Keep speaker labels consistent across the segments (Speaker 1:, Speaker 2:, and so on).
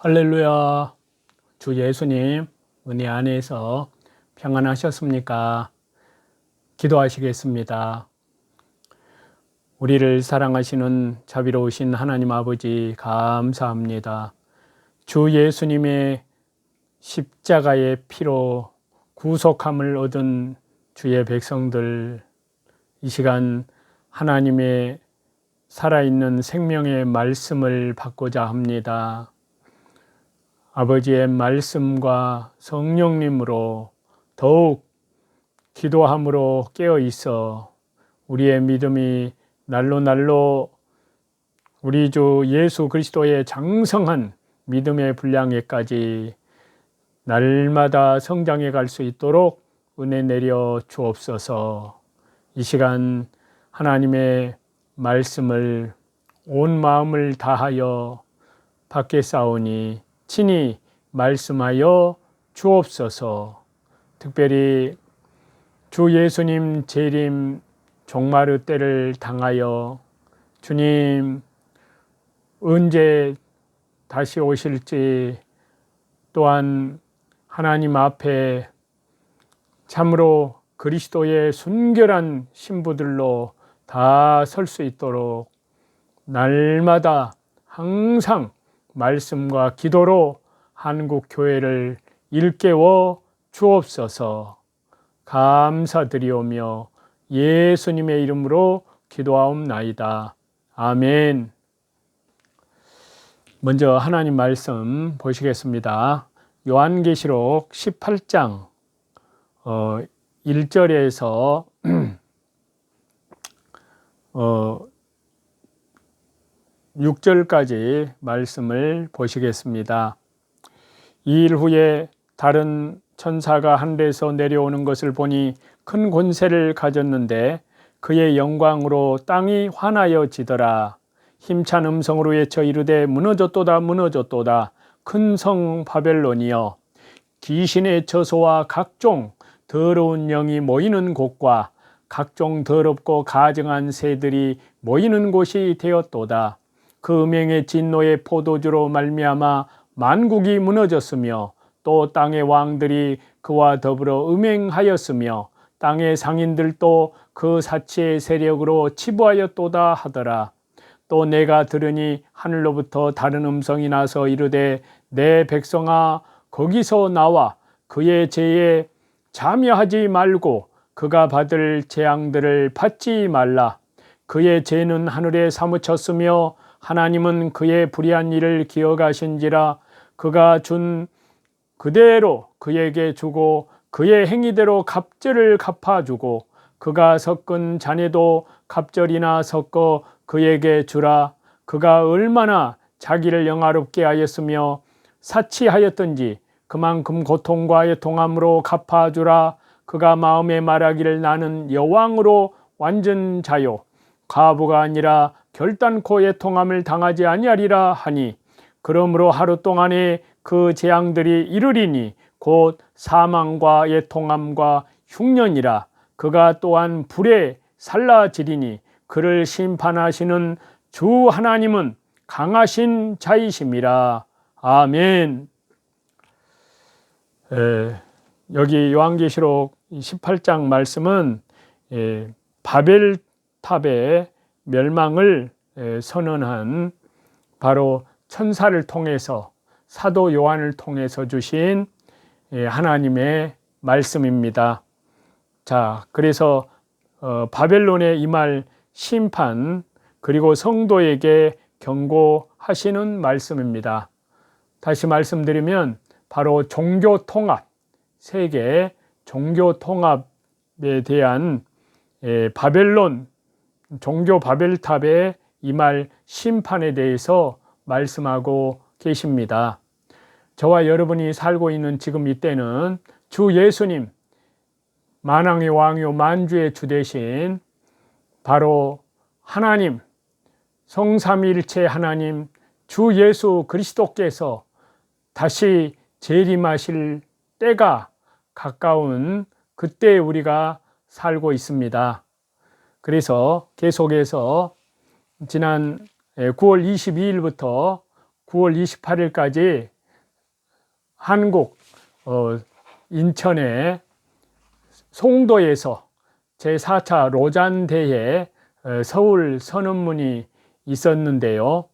Speaker 1: 할렐루야. 주 예수님 은혜 안에서 평안하셨습니까? 기도하시겠습니다. 우리를 사랑하시는 자비로우신 하나님 아버지 감사합니다. 주 예수님의 십자가의 피로 구속함을 얻은 주의 백성들, 이 시간 하나님의 살아있는 생명의 말씀을 받고자 합니다. 아버지의 말씀과 성령님으로 더욱 기도함으로 깨어 있어 우리의 믿음이 날로 우리 주 예수 그리스도의 장성한 믿음의 분량에까지 날마다 성장해 갈 수 있도록 은혜 내려 주옵소서. 이 시간 하나님의 말씀을 온 마음을 다하여 받겠사오니 친히 말씀하여 주옵소서. 특별히 주 예수님 재림 종말의 때를 당하여 주님 언제 다시 오실지, 또한 하나님 앞에 참으로 그리스도의 순결한 신부들로 다 설 수 있도록 날마다 항상 말씀과 기도로 한국 교회를 일깨워 주옵소서. 감사드리오며 예수님의 이름으로 기도하옵나이다. 아멘. 먼저 하나님 말씀 보시겠습니다. 요한계시록 18장 1절에서 6절까지 말씀을 보시겠습니다. 2일 후에 다른 천사가 하늘에서 내려오는 것을 보니 큰 권세를 가졌는데 그의 영광으로 땅이 환하여지더라. 힘찬 음성으로 외쳐 이르되 무너졌도다 무너졌도다 큰 성 바벨론이여, 귀신의 처소와 각종 더러운 영이 모이는 곳과 각종 더럽고 가증한 새들이 모이는 곳이 되었도다. 그 음행의 진노의 포도주로 말미암아 만국이 무너졌으며 또 땅의 왕들이 그와 더불어 음행하였으며 땅의 상인들도 그 사치의 세력으로 치부하였도다 하더라. 또 내가 들으니 하늘로부터 다른 음성이 나서 이르되 내 백성아 거기서 나와 그의 죄에 참여하지 말고 그가 받을 재앙들을 받지 말라. 그의 죄는 하늘에 사무쳤으며 하나님은 그의 불의한 일을 기억하신지라. 그가 준 그대로 그에게 주고 그의 행위대로 갑절을 갚아주고 그가 섞은 잔에도 갑절이나 섞어 그에게 주라. 그가 얼마나 자기를 영화롭게 하였으며 사치하였던지 그만큼 고통과 애통함으로 갚아주라. 그가 마음에 말하기를 나는 여왕으로 완전 자요 과부가 아니라 결단코 애통함을 당하지 아니하리라 하니, 그러므로 하루 동안에 그 재앙들이 이르리니 곧 사망과 애통함과 흉년이라. 그가 또한 불에 살라지리니 그를 심판하시는 주 하나님은 강하신 자이심이라. 아멘. 여기 요한계시록 18장 말씀은 바벨탑의 멸망을 선언한 바로 천사를 통해서 사도 요한을 통해서 주신 하나님의 말씀입니다. 자, 그래서 바벨론에 임할 심판 그리고 성도에게 경고하시는 말씀입니다. 다시 말씀드리면 바로 종교 통합, 세계 종교 통합에 대한 바벨론 종교 바벨탑에 임할 심판에 대해서 말씀하고 계십니다. 저와 여러분이 살고 있는 지금 이때는 주 예수님 만왕의 왕이요 만주의 주 되신 바로 하나님, 성삼위일체 하나님 주 예수 그리스도께서 다시 재림하실 때가 가까운 그때 우리가 살고 있습니다. 그래서 계속해서 지난 9월 22일부터 9월 28일까지 한국 인천의 송도에서 제4차 로잔대회 서울 선언문이 있었는데요.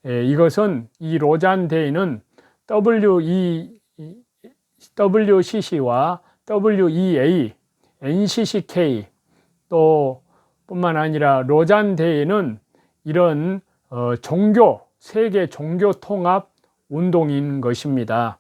Speaker 1: 이것은 이 로잔대회는 WCC와 WEA, NCCK 또 뿐만 아니라 로잔대회는 이런 세계 종교 통합 운동인 것입니다.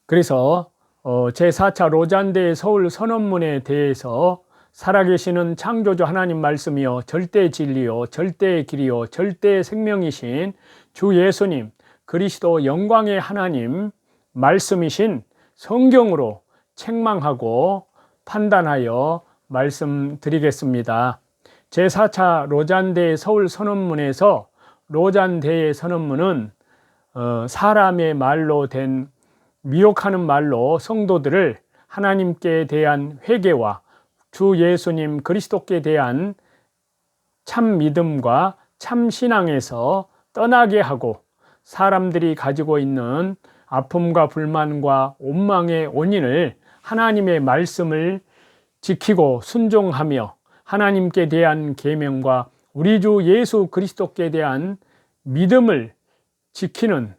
Speaker 1: 그래서 제4차 로잔대회 서울 선언문에 대해서 살아계시는 창조주 하나님 말씀이요 절대 진리요 절대 길이요 절대 생명이신 주 예수님 그리스도 영광의 하나님 말씀이신 성경으로 책망하고 판단하여 말씀드리겠습니다. 제4차 로잔대회 서울 선언문에서 로잔대회 선언문은 사람의 말로 된 미혹하는 말로 성도들을 하나님께 대한 회개와 주 예수님 그리스도께 대한 참 믿음과 참 신앙에서 떠나게 하고 사람들이 가지고 있는 아픔과 불만과 원망의 원인을 하나님의 말씀을 지키고 순종하며 하나님께 대한 계명과 우리 주 예수 그리스도께 대한 믿음을 지키는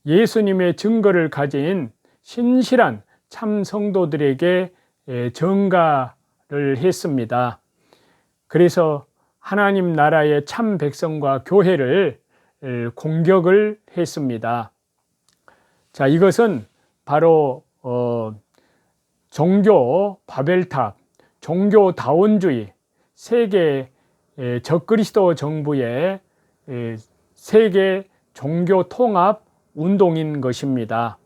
Speaker 1: 예수님의 증거를 가진 신실한 참 성도들에게 전가를 했습니다. 그래서 하나님 나라의 참 백성과 교회를 공격을 했습니다. 자, 이것은 바로 종교 바벨탑, 종교 다원주의, 세계 적그리스도 정부의 세계 종교 통합 운동인 것입니다.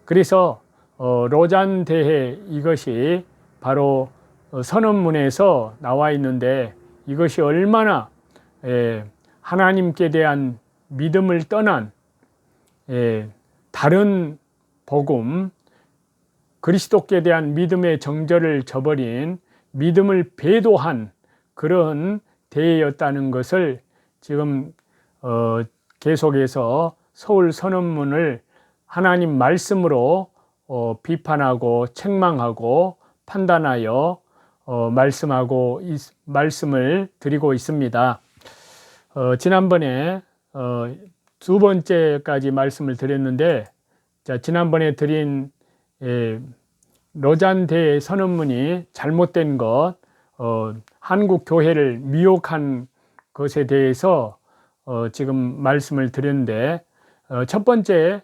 Speaker 1: 그래서 로잔 대회 이것이 바로 선언문에서 나와 있는데 이것이 얼마나 하나님께 대한 믿음을 떠난 다른 복음, 그리스도께 대한 믿음의 정절을 저버린 믿음을 배도한 그런 대회였다는 것을 지금 계속해서 서울 선언문을 하나님 말씀으로 비판하고 책망하고 판단하여 말씀을 드리고 있습니다. 지난번에 두 번째까지 말씀을 드렸는데, 자, 지난번에 드린 로잔 대회 선언문이 잘못된 것, 한국 교회를 미혹한 것에 대해서 지금 말씀을 드렸는데, 첫 번째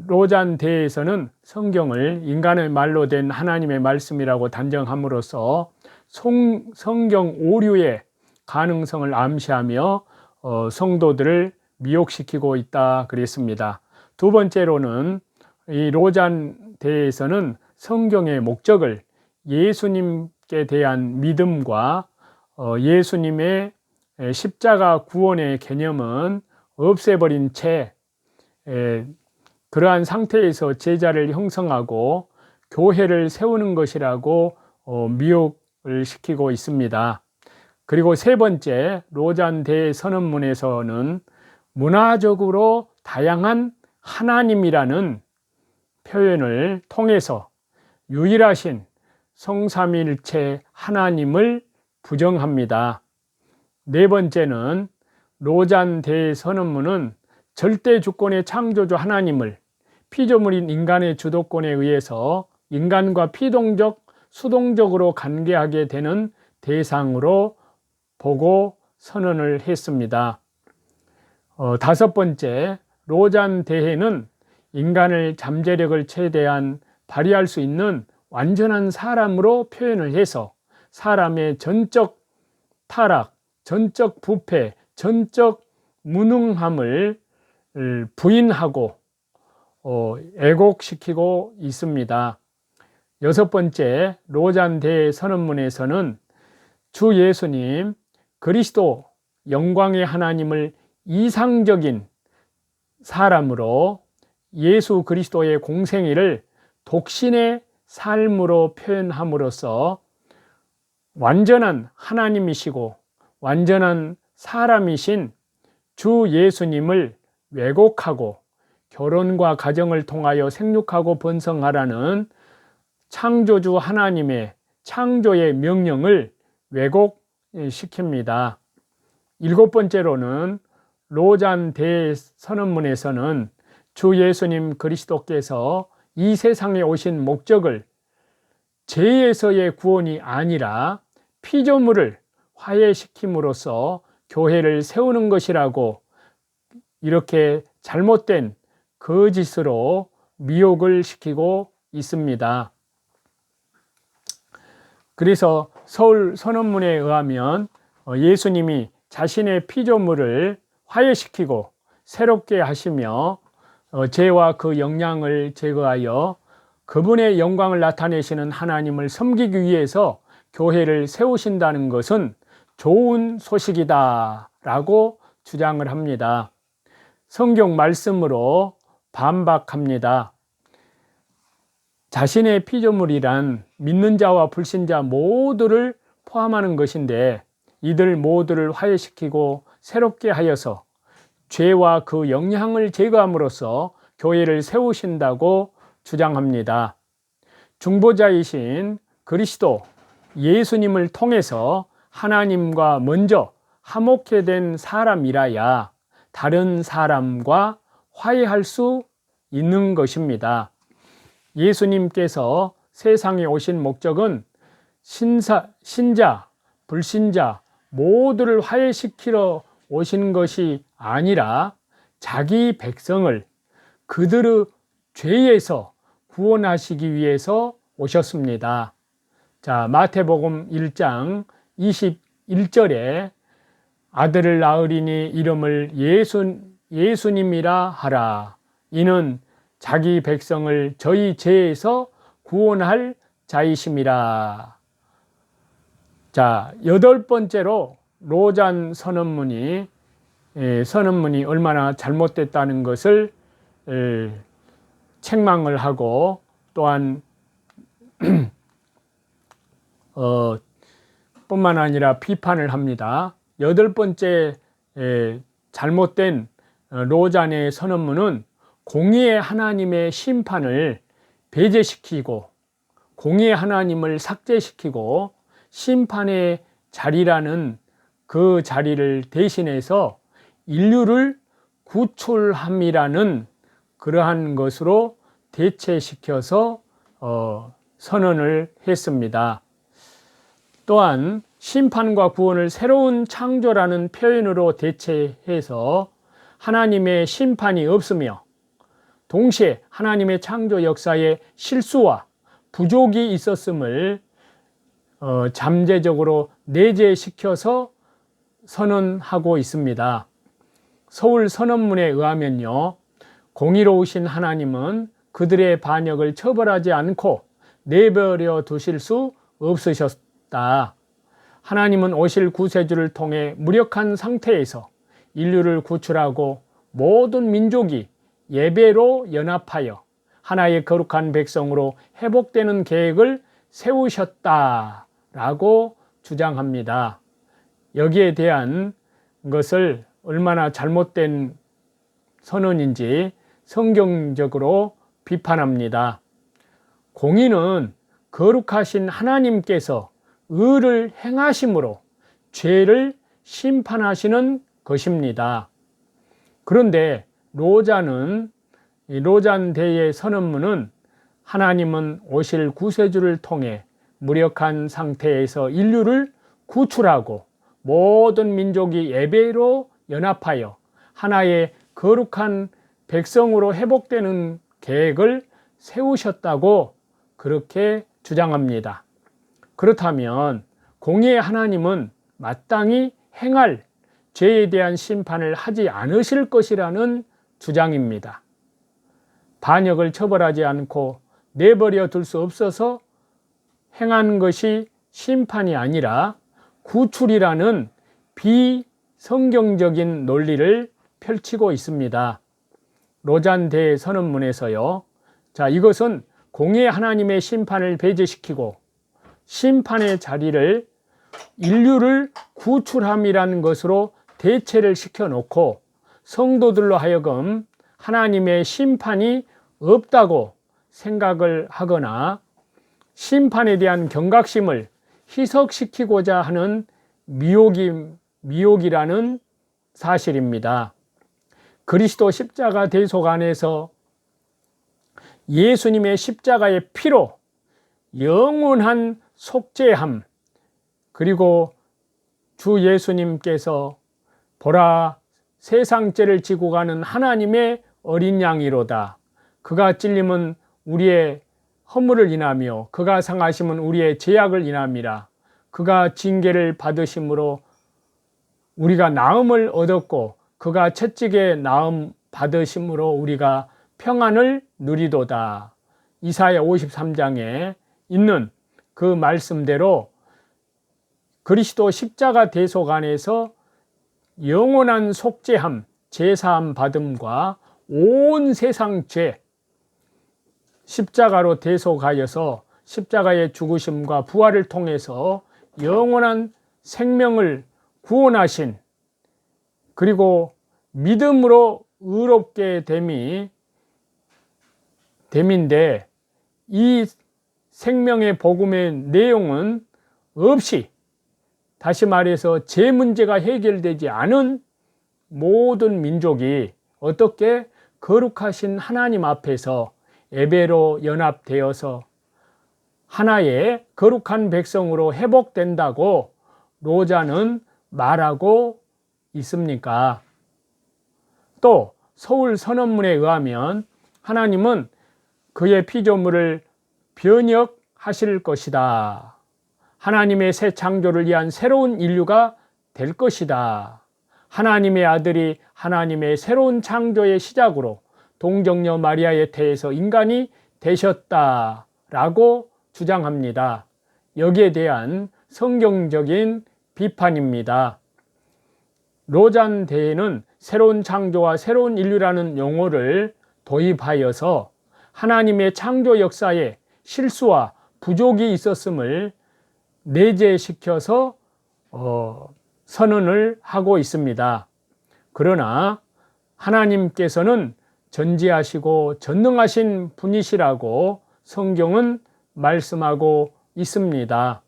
Speaker 1: 로잔 대회에서는 성경을 인간의 말로 된 하나님의 말씀이라고 단정함으로써 성경 오류의 가능성을 암시하며 성도들을 미혹시키고 있다 그랬습니다. 두 번째로는 이 로잔 대회에서는 성경의 목적을 예수님께 대한 믿음과 예수님의 십자가 구원의 개념은 없애버린 채 그러한 상태에서 제자를 형성하고 교회를 세우는 것이라고 미혹을 시키고 있습니다. 그리고 세 번째 로잔 대회 선언문에서는 문화적으로 다양한 하나님이라는 표현을 통해서 유일하신 성삼일체 하나님을 부정합니다. 네 번째는 로잔 대회 선언문은 절대 주권의 창조주 하나님을 피조물인 인간의 주도권에 의해서 인간과 피동적, 수동적으로 관계하게 되는 대상으로 보고 선언을 했습니다. 다섯 번째, 로잔 대회는 인간을 잠재력을 최대한 발휘할 수 있는 완전한 사람으로 표현을 해서 사람의 전적 타락, 전적 부패, 전적 무능함을 부인하고 애곡시키고 있습니다. 여섯 번째, 로잔 대회 선언문에서는 주 예수님 그리스도 영광의 하나님을 이상적인 사람으로 예수 그리스도의 공생애를 독신의 삶으로 표현함으로써 완전한 하나님이시고 완전한 사람이신 주 예수님을 왜곡하고 결혼과 가정을 통하여 생육하고 번성하라는 창조주 하나님의 창조의 명령을 왜곡시킵니다. 7번째로는 로잔 대선언문에서는 주 예수님 그리스도께서 이 세상에 오신 목적을 죄에서의 구원이 아니라 피조물을 화해시킴으로써 교회를 세우는 것이라고 이렇게 잘못된 거짓으로 미혹을 시키고 있습니다. 그래서 서울 선언문에 의하면 예수님이 자신의 피조물을 화해시키고 새롭게 하시며 죄와 그 영향을 제거하여 그분의 영광을 나타내시는 하나님을 섬기기 위해서 교회를 세우신다는 것은 좋은 소식이다 라고 주장을 합니다. 성경 말씀으로 반박합니다. 자신의 피조물이란 믿는 자와 불신자 모두를 포함하는 것인데 이들 모두를 화해시키고 새롭게 하여서 죄와 그 영향을 제거함으로써 교회를 세우신다고 주장합니다. 중보자이신 그리스도 예수님을 통해서 하나님과 먼저 화목해 된 사람이라야 다른 사람과 화해할 수 있는 것입니다. 예수님께서 세상에 오신 목적은 신자, 불신자 모두를 화해시키러 오신 것이 아니라 자기 백성을 그들의 죄에서 구원하시기 위해서 오셨습니다. 자, 마태복음 1장 21절에 아들을 낳으리니 이름을 예수님이라 하라. 이는 자기 백성을 저희 죄에서 구원할 자이심이라. 자, 8번째로 로잔 선언문이 얼마나 잘못됐다는 것을 책망을 하고 또한 뿐만 아니라 비판을 합니다. 8번째 잘못된 로잔의 선언문은 공의의 하나님의 심판을 배제시키고 공의의 하나님을 삭제시키고 심판의 자리라는 그 자리를 대신해서 인류를 구출함이라는 그러한 것으로 대체시켜서 선언을 했습니다. 또한 심판과 구원을 새로운 창조라는 표현으로 대체해서 하나님의 심판이 없으며 동시에 하나님의 창조 역사에 실수와 부족이 있었음을 잠재적으로 내재시켜서 선언하고 있습니다. 서울 선언문에 의하면요, 공의로우신 하나님은 그들의 반역을 처벌하지 않고 내버려 두실 수 없으셨다. 하나님은 오실 구세주를 통해 무력한 상태에서 인류를 구출하고 모든 민족이 예배로 연합하여 하나의 거룩한 백성으로 회복되는 계획을 세우셨다라고 주장합니다. 여기에 대한 것을 얼마나 잘못된 선언인지 성경적으로 비판합니다. 공의는 거룩하신 하나님께서 의를 행하심으로 죄를 심판하시는 것입니다. 그런데 로잔 대의 선언문은 하나님은 오실 구세주를 통해 무력한 상태에서 인류를 구출하고 모든 민족이 예배로 연합하여 하나의 거룩한 백성으로 회복되는 계획을 세우셨다고 그렇게 주장합니다. 그렇다면 공의의 하나님은 마땅히 행할 죄에 대한 심판을 하지 않으실 것이라는 주장입니다. 반역을 처벌하지 않고 내버려 둘 수 없어서 행한 것이 심판이 아니라 구출이라는 비성경적인 논리를 펼치고 있습니다. 로잔 대선언문에서요. 자, 이것은 공의의 하나님의 심판을 배제시키고 심판의 자리를 인류를 구출함이라는 것으로 대체를 시켜놓고 성도들로 하여금 하나님의 심판이 없다고 생각을 하거나 심판에 대한 경각심을 희석시키고자 하는 미혹이라는 사실입니다. 그리스도 십자가 대속 안에서 예수님의 십자가의 피로 영원한 속죄함, 그리고 주 예수님께서 보라 세상 죄를 지고 가는 하나님의 어린 양이로다. 그가 찔림은 우리의 허물을 인하며 그가 상하심은 우리의 죄악을 인함이라. 그가 징계를 받으심으로 우리가 나음을 얻었고 그가 채찍에 나음 받으심으로 우리가 평안을 누리도다. 이사야 53장에 있는 그 말씀대로 그리스도 십자가 대속 안에서 영원한 속죄함, 제사함 받음과 온 세상 죄, 십자가로 대속하여서 십자가의 죽으심과 부활을 통해서 영원한 생명을 구원하신, 그리고 믿음으로 의롭게 됨인데, 이 생명의 복음의 내용은 없이, 다시 말해서 죄 문제가 해결되지 않은 모든 민족이 어떻게 거룩하신 하나님 앞에서 예배로 연합되어서 하나의 거룩한 백성으로 회복된다고 로자는 말하고 있습니까? 또 서울 선언문에 의하면 하나님은 그의 피조물을 변혁하실 것이다. 하나님의 새 창조를 위한 새로운 인류가 될 것이다. 하나님의 아들이 하나님의 새로운 창조의 시작으로 동정녀 마리아의 태에서 인간이 되셨다라고 주장합니다. 여기에 대한 성경적인 비판입니다. 로잔 대회는 새로운 창조와 새로운 인류라는 용어를 도입하여서 하나님의 창조 역사에 실수와 부족이 있었음을 내재시켜서 선언을 하고 있습니다. 그러나 하나님께서는 전지하시고 전능하신 분이시라고 성경은 말씀하고 있습니다.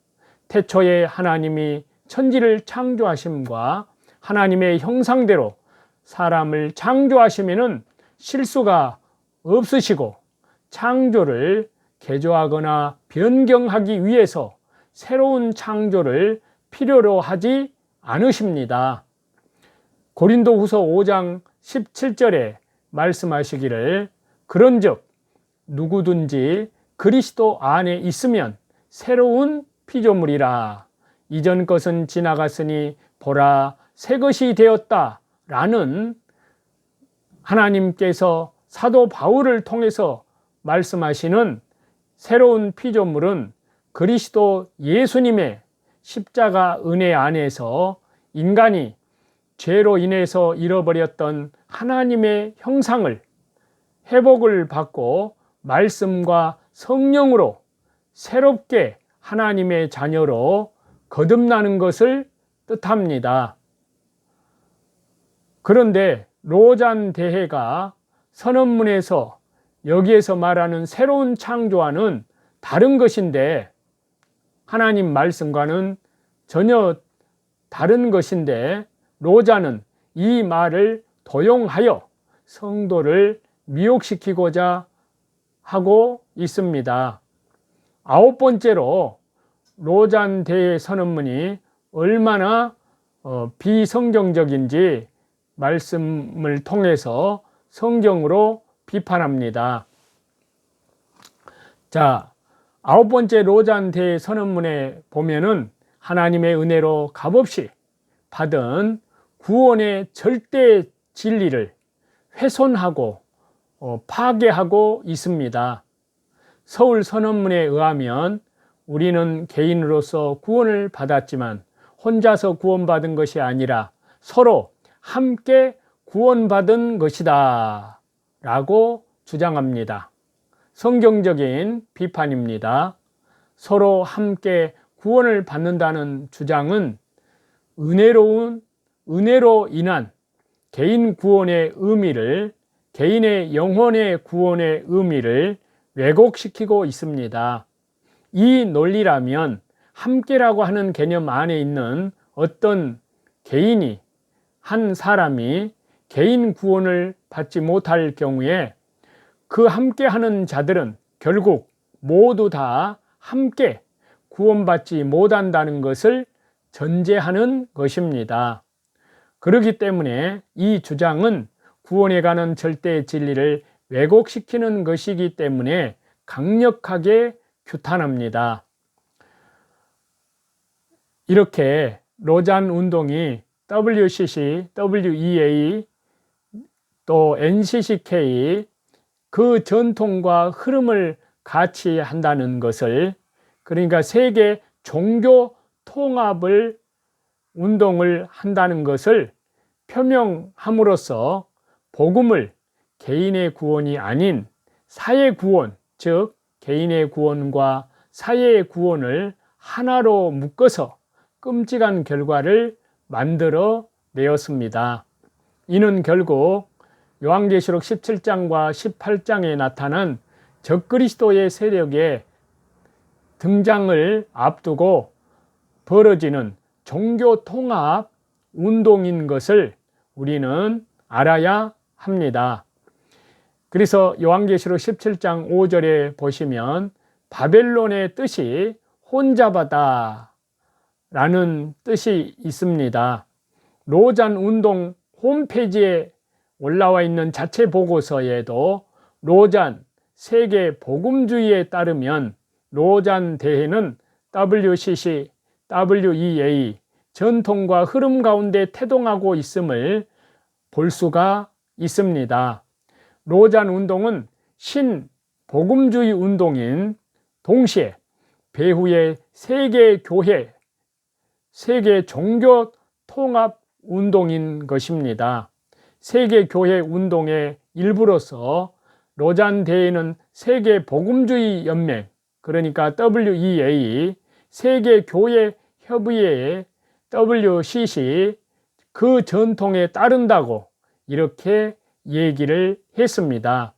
Speaker 1: 태초에 하나님이 천지를 창조하심과 하나님의 형상대로 사람을 창조하시면은 실수가 없으시고 창조를 개조하거나 변경하기 위해서 새로운 창조를 필요로 하지 않으십니다. 고린도후서 5장 17절에 말씀하시기를 그런즉 누구든지 그리스도 안에 있으면 새로운 피조물이라. 이전 것은 지나갔으니 보라 새 것이 되었다 라는 하나님께서 사도 바울을 통해서 말씀하시는 새로운 피조물은 그리스도 예수님의 십자가 은혜 안에서 인간이 죄로 인해서 잃어버렸던 하나님의 형상을 회복을 받고 말씀과 성령으로 새롭게 하나님의 자녀로 거듭나는 것을 뜻합니다. 그런데 로잔 대회가 선언문에서 여기에서 말하는 새로운 창조와는 다른 것인데, 하나님 말씀과는 전혀 다른 것인데, 로자는 이 말을 도용하여 성도를 미혹시키고자 하고 있습니다. 아홉 번째로 로잔 대회 선언문이 얼마나 비성경적인지 말씀을 통해서 성경으로 비판합니다. 자, 아홉 번째 로잔 대회 선언문에 보면은 하나님의 은혜로 값없이 받은 구원의 절대 진리를 훼손하고 파괴하고 있습니다. 서울 선언문에 의하면 우리는 개인으로서 구원을 받았지만 혼자서 구원받은 것이 아니라 서로 함께 구원받은 것이다 라고 주장합니다. 성경적인 비판입니다. 서로 함께 구원을 받는다는 주장은 은혜로 인한 개인 구원의 의미를 개인의 영혼의 구원의 의미를 왜곡시키고 있습니다. 이 논리라면 함께라고 하는 개념 안에 있는 어떤 개인이, 한 사람이 개인 구원을 받지 못할 경우에 그 함께하는 자들은 결국 모두 다 함께 구원받지 못한다는 것을 전제하는 것입니다. 그렇기 때문에 이 주장은 구원에 관한 절대 진리를 왜곡시키는 것이기 때문에 강력하게 규탄합니다. 이렇게 로잔 운동이 WCC, WEA, 또 NCCK 그 전통과 흐름을 같이 한다는 것을, 그러니까 세계 종교 통합을 운동을 한다는 것을 표명함으로써 복음을 개인의 구원이 아닌 사회 구원, 즉 개인의 구원과 사회의 구원을 하나로 묶어서 끔찍한 결과를 만들어 내었습니다. 이는 결국 요한계시록 17장과 18장에 나타난 적그리스도의 세력의 등장을 앞두고 벌어지는 종교 통합 운동인 것을 우리는 알아야 합니다. 그래서 요한계시록 17장 5절에 보시면 바벨론의 뜻이 혼잡하다 라는 뜻이 있습니다. 로잔 운동 홈페이지에 올라와 있는 자체 보고서에도 로잔 세계 복음주의에 따르면 로잔 대회는 WCC, WEA 전통과 흐름 가운데 태동하고 있음을 볼 수가 있습니다. 로잔 운동은 신복음주의 운동인 동시에 배후의 세계 교회, 세계 종교 통합 운동인 것입니다. 세계 교회 운동의 일부로서 로잔 대회는 세계 복음주의 연맹, 그러니까 WEA, 세계 교회 협의회의 WCC 그 전통에 따른다고 이렇게 얘기를 했습니다.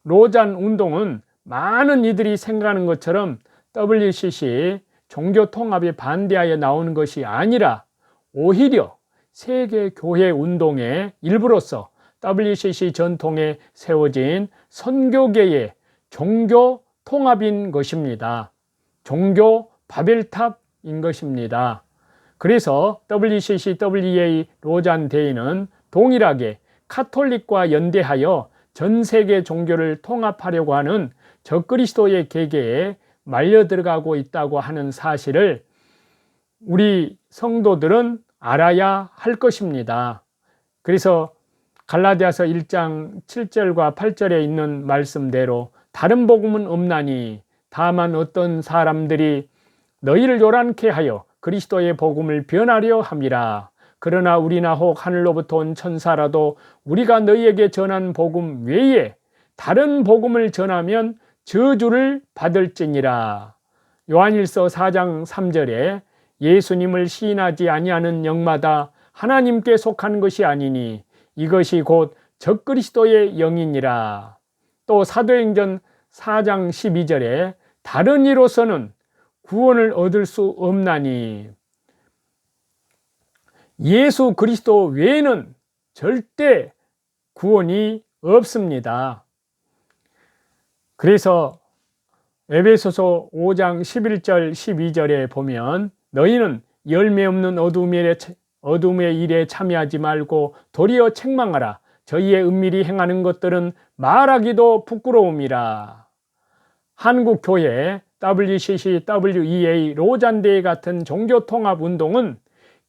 Speaker 1: 로잔 운동은 많은 이들이 생각하는 것처럼 WCC 종교 통합에 반대하여 나오는 것이 아니라 오히려 세계 교회 운동의 일부로서 WCC 전통에 세워진 선교계의 종교 통합인 것입니다. 종교 바벨탑인 것입니다. 그래서 WCC, WEA 로잔 대회는 동일하게 카톨릭과 연대하여 전 세계 종교를 통합하려고 하는 적그리스도의 계계에 말려 들어가고 있다고 하는 사실을 우리 성도들은 알아야 할 것입니다. 그래서 갈라디아서 1장 7절과 8절에 있는 말씀대로 다른 복음은 없나니 다만 어떤 사람들이 너희를 요란케 하여 그리스도의 복음을 변하려 함이라. 그러나 우리나 혹 하늘로부터 온 천사라도 우리가 너희에게 전한 복음 외에 다른 복음을 전하면 저주를 받을지니라. 요한일서 4장 3절에 예수님을 시인하지 아니하는 영마다 하나님께 속한 것이 아니니 이것이 곧 적그리스도의 영이니라. 또 사도행전 4장 12절에 다른 이로서는 구원을 얻을 수 없나니 예수 그리스도 외에는 절대 구원이 없습니다. 그래서 에베소서 5장 11절 12절에 보면 너희는 열매 없는 어둠의 일에 참여하지 말고 도리어 책망하라. 저희의 은밀히 행하는 것들은 말하기도 부끄러움이라. 한국교회 WCC, WEA, 로잔대회 같은 종교통합운동은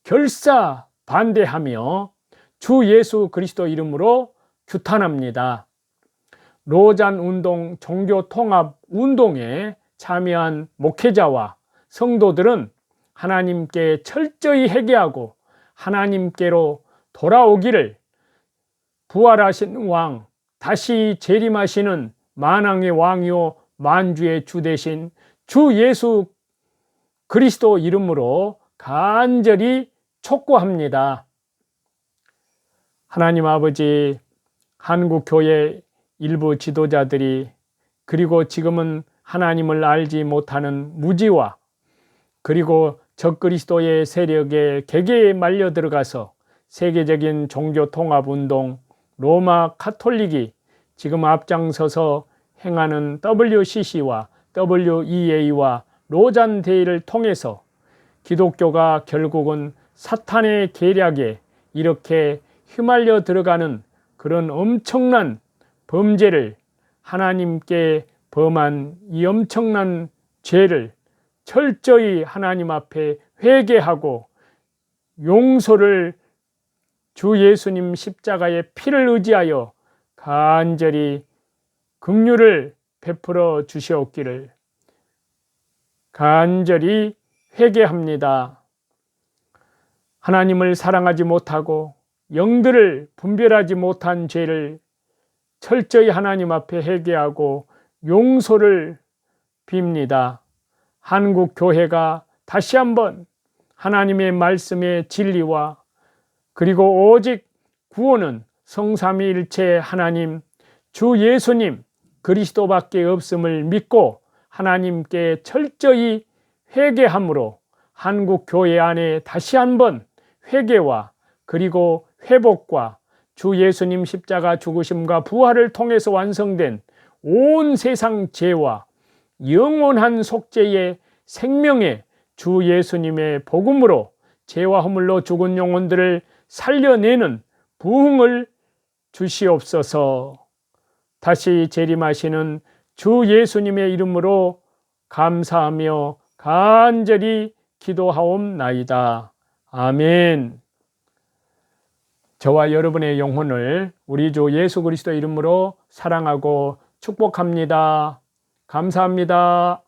Speaker 1: 결사 반대하며 주 예수 그리스도 이름으로 규탄합니다. 로잔 운동 종교통합 운동에 참여한 목회자와 성도들은 하나님께 철저히 회개하고 하나님께로 돌아오기를 부활하신 왕, 다시 재림하시는 만왕의 왕이요 만주의 주 되신 주 예수 그리스도 이름으로 간절히 촉구합니다. 하나님 아버지, 한국 교회 일부 지도자들이 그리고 지금은 하나님을 알지 못하는 무지와 그리고 적그리스도의 세력의 계계에 말려 들어가서 세계적인 종교 통합 운동 로마 카톨릭이 지금 앞장서서 행하는 WCC와 WEA와 로잔 대의를 통해서 기독교가 결국은 사탄의 계략에 이렇게 휘말려 들어가는 그런 엄청난 범죄를 하나님께 범한 이 엄청난 죄를 철저히 하나님 앞에 회개하고 용서를 주 예수님 십자가의 피를 의지하여 간절히 긍휼을 베풀어 주시옵기를 간절히 회개합니다. 하나님을 사랑하지 못하고 영들을 분별하지 못한 죄를 철저히 하나님 앞에 회개하고 용서를 빕니다. 한국 교회가 다시 한번 하나님의 말씀의 진리와 그리고 오직 구원은 성삼위일체 하나님 주 예수님 그리스도밖에 없음을 믿고 하나님께 철저히 회개함으로 한국 교회 안에 다시 한번 회개와 그리고 회복과 주 예수님 십자가 죽으심과 부활을 통해서 완성된 온 세상 죄와 영원한 속죄의 생명의 주 예수님의 복음으로 죄와 허물로 죽은 영혼들을 살려내는 부흥을 주시옵소서. 다시 재림하시는 주 예수님의 이름으로 감사하며 간절히 기도하옵나이다. 아멘. 저와 여러분의 영혼을 우리 주 예수 그리스도 이름으로 사랑하고 축복합니다. 감사합니다.